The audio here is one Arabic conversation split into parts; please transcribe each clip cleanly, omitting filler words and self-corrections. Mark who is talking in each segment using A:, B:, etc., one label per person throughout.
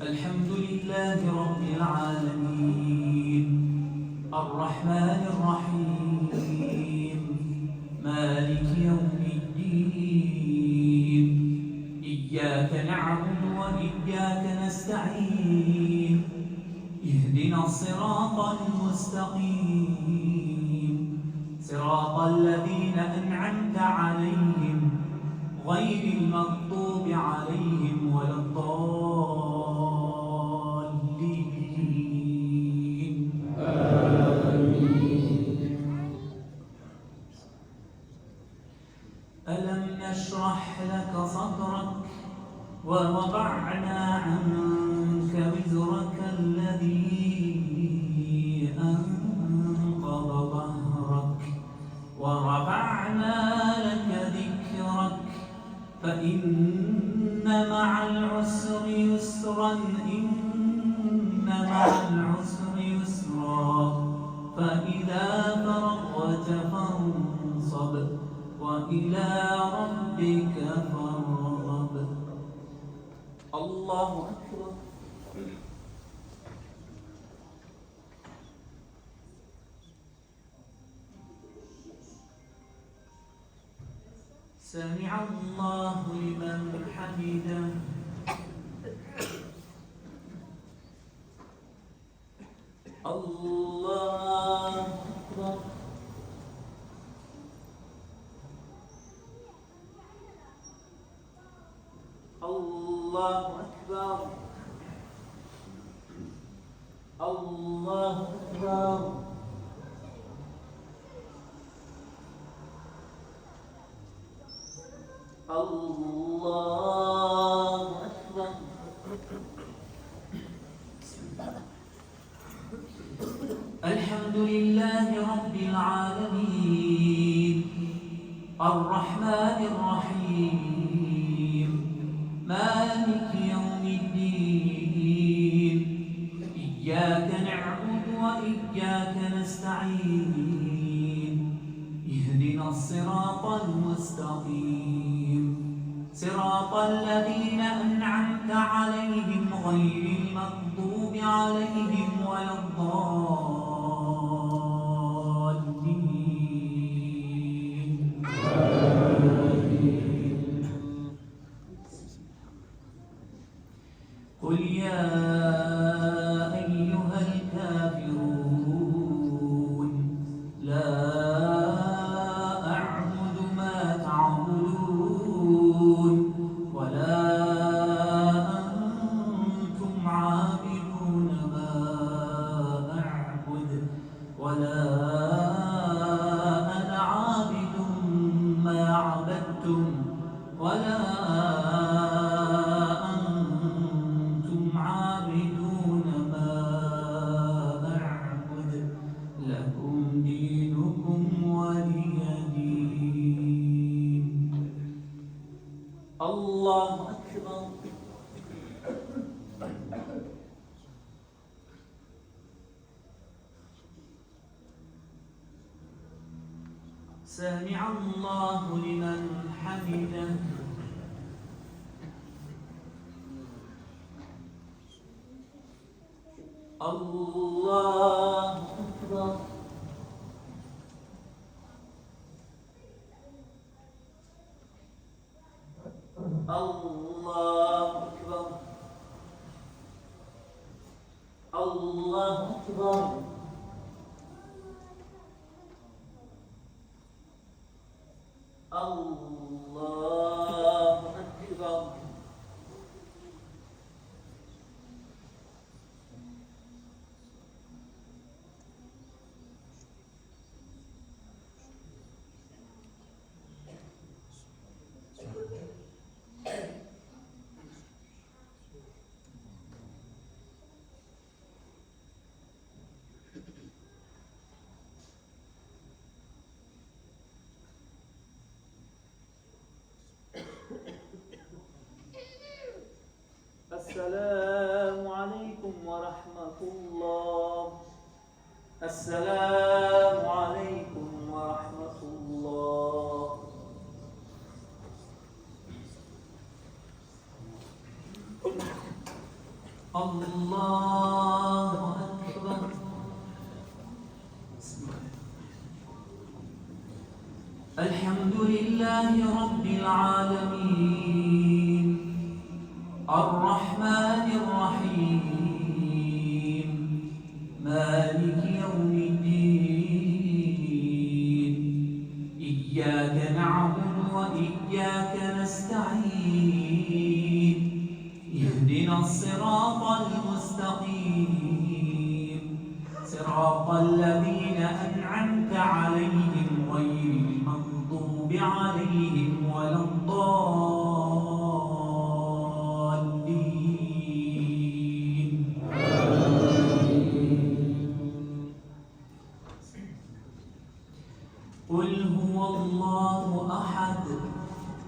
A: الحمد لله رب العالمين الرحمن الرحيم مالك يوم الدين إياك نعبد وإياك نستعين اهدنا الصراط المستقيم صراط الذين أنعمت عليهم غير المغضوب عليهم ولا الضالين آمين. ألم نشرح لك صدرك ووضعنا عنك وزرك الذي أنقض ظهرك ورفعنا لك ذكرك فإن مع العسر يسرا إن مع العسر يسرا فإذا فرغت فانصب وإلى ربك فارغب. الله أكبر. سمع الله لمن حمده. الله أكبر. الله أكبر. الله أكبر. الله أكبر. الحمد لله رب العالمين الرحمن الرحيم مالك يوم الدين إياك نعبد وإياك نستعين اهدنا الصراط المستقيم صراط الذين أنعمت عليهم غير المغضوب عليهم ولا الضالين قل يا أيها الكافرون لا أعبد ما تعبدون ولا أنتم عابدون ما أعبد ولا أنا عابد ما عبدتم ولا أنتم عابدون ما أعبد لكم دينكم ولي دين. الله أكبر. سمع الله لمن حمده. الله أكبر. الله أكبر. الله أكبر. الله أكبر. الله أكبر. الحمد لله رب العالمين الرحمن الرحيم مالك يوم الدين إياك نعبد وإياك نستعين اهدنا الصراط المستقيم صراط الذين أنعمت عليهم غير المغضوب عليهم ولا الضالين. قل هو الله أحد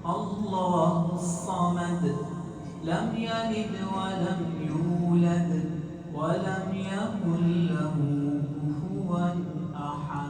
A: الله الصمد لم يلد ولم يولد ولم يكن له كفوا أحد.